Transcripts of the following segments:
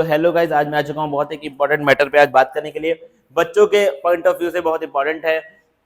तो hello guys, आज मैं आ चुका हूँ बहुत एक इंपॉर्टेंट मैटर पे आज बात करने के लिए। बच्चों के पॉइंट ऑफ व्यू से बहुत इंपॉर्टेंट है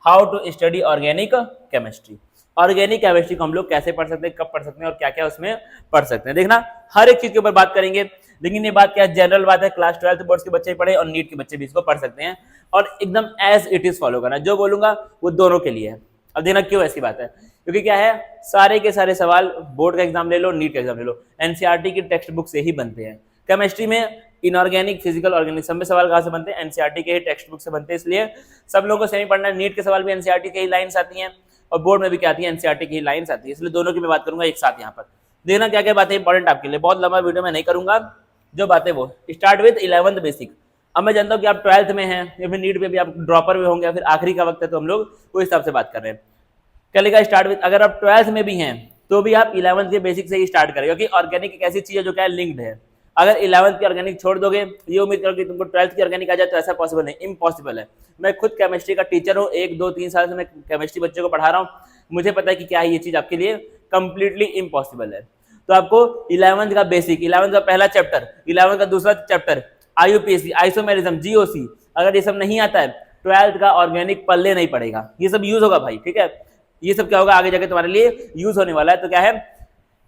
how to study organic chemistry. Organic chemistry को हम लोग कैसे पढ़ सकते हैं, कब पढ़ सकते हैं और क्या क्या उसमें पढ़ सकते हैं, देखना हर एक चीज के ऊपर बात करेंगे। लेकिन ये बात क्या जनरल बात है, क्लास 12th बोर्ड्स के बच्चे पढ़े और नीट के बच्चे भी इसको पढ़ सकते हैं और एकदम एज इट इज फॉलो करना। जो बोलूंगा वो दोनों के लिए है। अब देखना क्यों ऐसी बात है, क्योंकि क्या है, सारे के सारे सवाल बोर्ड का एग्जाम ले लो, नीट का एग्जाम ले लो, एनसीईआरटी की टेक्स्ट बुक से ही बनते हैं। केमिस्ट्री में इनऑर्गेनिक, फिजिकल, ऑर्गेनिक सब में सवाल कहाँ से बनते हैं? एनसीईआरटी के ही टेक्स्ट बुक से बनते हैं। इसलिए सब लोगों को सेम पढ़ना है। नीट के सवाल भी एनसीईआरटी के ही लाइंस आती हैं और बोर्ड में भी क्या आती है, एनसीईआरटी की ही लाइंस आती है। इसलिए दोनों की मैं बात करूंगा एक साथ यहाँ पर। देखना क्या क्या बातें इंपॉर्टेंट आपके लिए। बहुत लंबा वीडियो मैं नहीं करूंगा, जो बातें वो स्टार्ट विद 11th बेसिक। अब मैं जानता हूँ कि आप 12th में हैं या फिर नीट पे भी आप ड्रॉपर में होंगे या फिर आखिरी का वक्त है, तो हम लोग उस हिसाब से बात कर रहे हैं। चलेगा स्टार्ट विद, अगर आप 12th में भी हैं तो भी आप 11th के बेसिक से ही स्टार्ट करें, क्योंकि ऑर्गेनिक एक ऐसी चीज है जो क्या लिंक्ड है। अगर 11th की ऑर्गेनिक छोड़ दोगे, ये उम्मीद करो कि तुमको 12th की ऑर्गेनिक आ जाए, तो ऐसा पॉसिबल नहीं, इम्पॉसिबल है। मैं खुद केमिस्ट्री का टीचर हूँ, 1 2 3 साल से मैं केमिस्ट्री बच्चों को पढ़ा रहा हूँ। मुझे पता है कि क्या है ये चीज आपके लिए कंप्लीटली इम्पॉसिबल है। तो आपको 11th का बेसिक, 11th का पहला चैप्टर, 11th का दूसरा चैप्टर, आईयूपीएसी, आइसोमेरिज्म, जीओसी, अगर ये सब नहीं आता है, 12th का ऑर्गेनिक पल्ले नहीं पड़ेगा। ये सब यूज होगा भाई, ठीक है। ये सब क्या होगा आगे जाके तुम्हारे लिए यूज होने वाला है। तो क्या है,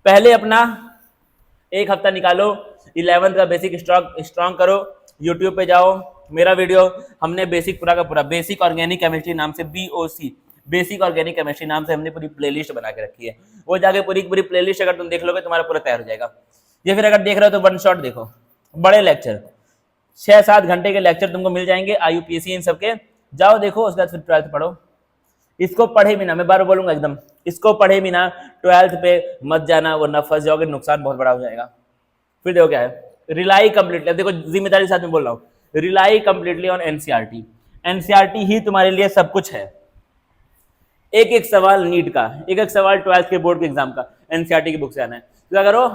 पहले अपना एक हफ्ता निकालो, 11th का बेसिक स्ट्रॉन्ग करो। यूट्यूब पे जाओ, मेरा वीडियो हमने बेसिक पूरा का पूरा बेसिक ऑर्गेनिक केमिस्ट्री नाम से, BOC बेसिक ऑर्गेनिक केमिस्ट्री नाम से हमने पूरी प्लेलिस्ट बना के रखी है। वो जाके पूरी पूरी प्लेलिस्ट अगर तुम देख लोगे तुम्हारा पूरा तैयार हो जाएगा। या फिर अगर देख रहे हो तो वन शॉट देखो, बड़े लेक्चर 6-7 घंटे के लेक्चर तुमको मिल जाएंगे आईयूपीएसी इन सबके। जाओ देखो, उसके बाद फिर 12th पढ़ो। इसको पढ़े बिना, मैं बार बोलूंगा एकदम, इसको पढ़े बिना 12th पे मत जाना, वरना फंस जाओगे, नुकसान बहुत बड़ा हो जाएगा। फिर देखो क्या है, रिलाई कंप्लीटली, देखो जिम्मेदारी के साथ में बोल रहा हूँ, rely completely on NCERT. NCERT ही तुम्हारे लिए सब कुछ है। एक एक सवाल नीट का, एक एक सवाल 12th के बोर्ड के एग्जाम का एनसीईआरटी की बुक से आना है। तो क्या करो,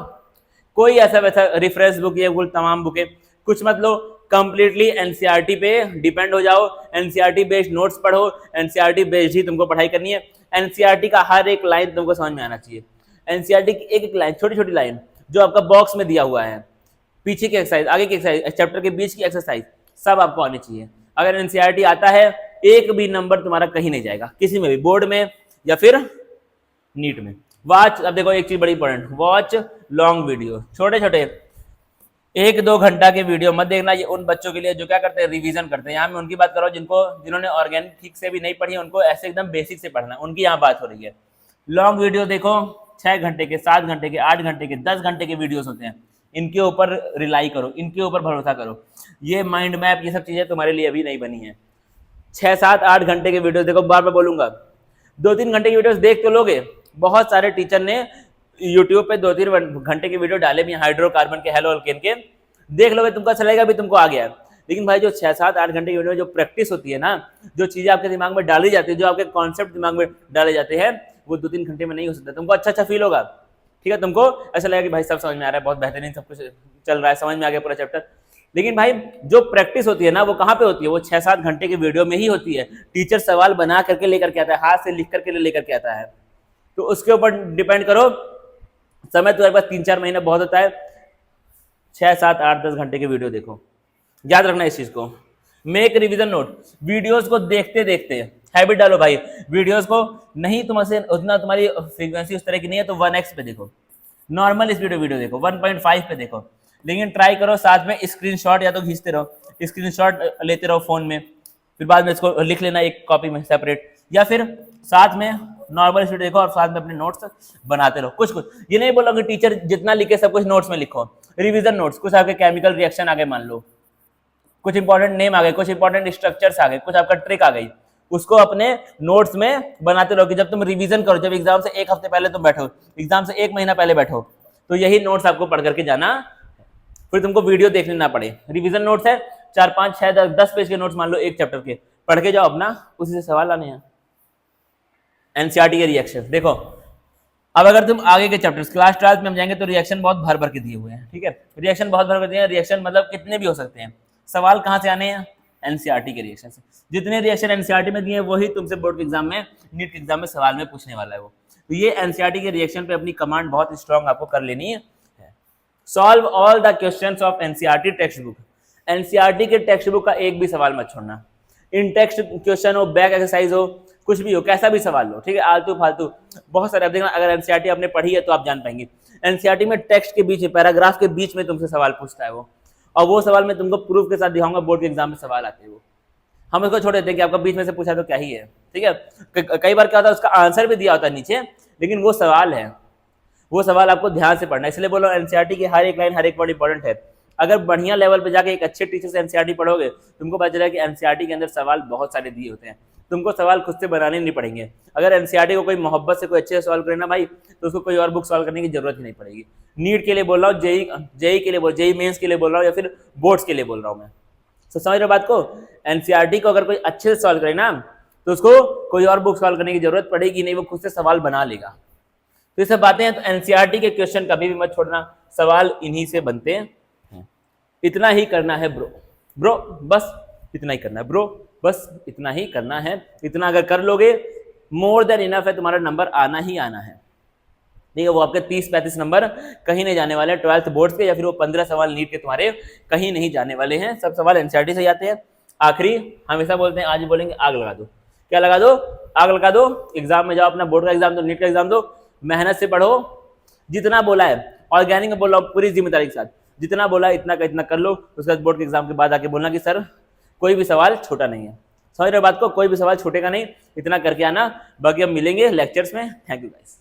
कोई ऐसा वैसा रेफरेंस बुक, ये कुल तमाम बुकें कुछ मत लो, कंप्लीटली एनसीईआरटी पे डिपेंड हो जाओ। एनसीईआरटी बेस्ड नोट्स पढ़ो, एनसीईआरटी बेस्ड ही तुमको पढ़ाई करनी है। एनसीईआरटी का हर एक लाइन तुमको समझ में आना चाहिए। एनसीईआरटी की एक एक लाइन, छोटी छोटी लाइन जो आपका बॉक्स में दिया हुआ है, पीछे की एक्सरसाइज, आगे की एक्सरसाइज, चैप्टर के बीच की एक्सरसाइज, सब आपको आनी चाहिए। अगर एनसीईआरटी आता है, एक भी नंबर तुम्हारा कहीं नहीं जाएगा, किसी में भी, बोर्ड में या फिर नीट में। वॉच, अब देखो एक चीज बड़ी इंपॉर्टेंट, वॉच लॉन्ग वीडियो, छोटे छोटे 1-2 घंटा के वीडियो मत देखना। ये उन बच्चों के लिए जो क्या करते हैं, रिवीजन करते हैं। यहाँ मैं उनकी बात कर रहा हूँ जिन्होंने ऑर्गेनिक ठीक से भी नहीं पढ़ी, उनको ऐसे एकदम बेसिक से पढ़ना, उनकी यहाँ बात हो रही है। लॉन्ग वीडियो देखो, 6 घंटे के, 7 घंटे के, 8 घंटे के, 10 घंटे के वीडियोस होते हैं। इनके ऊपर रिलाई करो, इनके ऊपर भरोसा करो। ये माइंड मैप, ये सब चीजें तुम्हारे लिए अभी नहीं बनी है। 6-7-8 घंटे के वीडियो देखो, बार बार बोलूंगा। 2-3 घंटे की वीडियोस देख तो लोगे, बहुत सारे टीचर ने यूट्यूब पे 2-3 घंटे की वीडियो डाले भी, हाइड्रोकार्बन के, हेलो अल्केन के, देख लोगे, तुमको अच्छा लगेगा भी, तुमको आ गया। लेकिन भाई जो 6-7-8 घंटे की वीडियो में जो प्रैक्टिस होती है ना, जो चीजें आपके दिमाग में डाली जाती है, जो आपके कॉन्सेप्ट दिमाग में डाले जाते हैं, वो 2-3 घंटे में नहीं हो सकता। तुमको अच्छा फील होगा, ठीक है, तुमको ऐसा लगेगा कि भाई सब समझ में आ रहा है, बहुत बेहतरीन सब कुछ चल रहा है, समझ में आ गया पूरा चैप्टर। लेकिन भाई जो प्रैक्टिस होती है ना, वो कहाँ पे होती है? वो 6-7 घंटे के वीडियो में ही होती है। टीचर सवाल बना करके लेकर के आता है, हाथ से लिख करके लेकर के आता है, तो उसके ऊपर डिपेंड करो। समय तुम्हारे पास 3-4 महीने बहुत होता है, 6-7-8-10 घंटे के वीडियो देखो। याद रखना इस चीज को। मेक रिवीजन नोट, वीडियोस को देखते देखते हैबिट डालो भाई। वीडियोस को नहीं, तुमसे उतना तुम्हारी फ्रीक्वेंसी उस तरह की नहीं है तो 1x पे देखो, नॉर्मल स्पीड वीडियो देखो, 1.5 पे देखो। लेकिन ट्राई करो साथ में स्क्रीनशॉट या तो खींचते रहो, स्क्रीनशॉट लेते रहो फोन में, फिर बाद में इसको लिख लेना एक कॉपी में सेपरेट, या फिर साथ में नॉर्मल स्पीड देखो और साथ में अपने नोट्स बनाते रहो। कुछ कुछ ये नहीं बोलो कि टीचर जितना लिखे सब कुछ नोट्स में लिखो। रिवीजन नोट्स, कुछ आपके केमिकल रिएक्शन आ गए, मान लो कुछ इंपॉर्टेंट नेम आ गए, कुछ इंपॉर्टेंट स्ट्रक्चर्स आ गए, कुछ आपका ट्रिक आ गई, उसको अपने नोट्स में बनाते रहो कि जब तुम रिवीजन करो, जब एग्जाम से 1 हफ्ते पहले तुम बैठो, एग्जाम से 1 महीना पहले बैठो, तो यही नोट्स आपको पढ़ करके जाना, फिर तुमको वीडियो देखने ना पड़े। रिवीजन नोट्स है 4-5-6-10 पेज के नोट्स, मान लो एक चैप्टर के, पढ़ के जाओ अपना, उसी से सवाल आने हैं। एनसीईआरटी के रिएक्शन देखो। अब अगर तुम आगे के चैप्टर्स क्लास 12th में हम जाएंगे तो रिएक्शन बहुत भर भर के दिए हुए हैं, ठीक है, रिएक्शन बहुत भर भर दिए हैं। रिएक्शन मतलब कितने भी हो सकते हैं। सवाल कहाँ से आने हैं? एनसीईआरटी के रिएक्शन से। जितने रिएक्शन एनसीईआरटी में दिए हैं वही तुमसे बोर्ड के एग्जाम में, नीट के एग्जाम में सवाल में पूछने वाला है वो। तो ये एनसीईआरटी के रिएक्शन पे अपनी कमांड बहुत स्ट्रांग आपको कर लेनी है। Solve all the questions of NCERT text book. NCERT के टेक्स्ट बुक का एक भी सवाल मत छोड़ना। इन टेक्स्ट क्वेश्चन हो, बैक एक्सरसाइज हो, कुछ भी हो, कैसा भी सवाल हो, ठीक है, आलतू फालतू बहुत सारे। अब देखना, अगर एनसीईआरटी आपने पढ़ी है तो आप जान पाएंगे। एनसीईआरटी में टेक्स्ट के बीच में, पैराग्राफ के बीच में तुमसे सवाल पूछता है वो, और वो सवाल मैं तुमको प्रूफ के साथ दिखाऊंगा, बोर्ड के एग्जाम में सवाल आते हैं वो। हम उसको छोड़ देते हैं कि आपका बीच में से पूछा तो क्या ही है, ठीक है। कई बार क्या होता है, उसका आंसर भी दिया होता है नीचे, लेकिन वो सवाल है, वो सवाल आपको ध्यान से पढ़ना है। इसलिए बोलो एनसीईआरटी की हर एक लाइन, हर एक वर्ड इंपॉर्टेंट है। अगर बढ़िया लेवल पे जाके एक अच्छे टीचर से एनसीईआरटी पढ़ोगे, तुमको पता चलेगा कि एनसीईआरटी के अंदर सवाल बहुत सारे दिए होते हैं, तुमको सवाल खुद से बनाने नहीं पड़ेंगे। अगर एनसीईआरटी को कोई मोहब्बत से कोई अच्छे से सॉल्व करना भाई, तो उसको कोई और बुक सॉल्व करने की जरूरत ही नहीं पड़ेगी। नीट के लिए बोल रहा हूँ, जेई के लिए बोल, जेई मेंस के लिए बोल रहा हूँ, या फिर बोर्ड्स के लिए बोल रहा हूँ मैं। तो समझ रहे हो बात को? एनसीईआरटी को अगर कोई अच्छे से सॉल्व करे ना, तो उसको कोई और बुक सॉल्व करने की जरूरत पड़ेगी नहीं, वो खुद से सवाल बना लेगा। तो ये सब बातें हैं। तो एनसीईआरटी के क्वेश्चन कभी भी मत छोड़ना, सवाल इन्हीं से बनते हैं। इतना ही करना है ब्रो, ब्रो बस इतना ही करना है ब्रो, बस इतना ही करना है। इतना अगर कर लोगे, मोर देन इनफ है, तुम्हारा नंबर आना ही आना है। ठीक है, वो आपके 30-35 नंबर कहीं नहीं जाने वाले 12th बोर्ड्स के, या फिर वो 15 सवाल नीट के तुम्हारे कहीं नहीं जाने वाले हैं। सब सवाल एनसीईआरटी से आते हैं। आखिरी हमेशा बोलते हैं, आज बोलेंगे आग लगा दो। क्या लगा दो? आग लगा दो। एग्जाम में जाओ, अपना बोर्ड का एग्जाम दो, नीट का एग्जाम दो, मेहनत से पढ़ो। जितना बोला है ऑर्गेनिक में बोल रहा हूँ पूरी जिम्मेदारी के साथ, जितना बोला है इतना का इतना कर लो। उसके बाद बोर्ड के एग्जाम के बाद आके बोलना कि सर कोई भी सवाल छोटा नहीं है। समझ रहे बात को? कोई भी सवाल छूटेगा नहीं, इतना करके आना। बाकी अब मिलेंगे लेक्चर्स में। Thank you guys.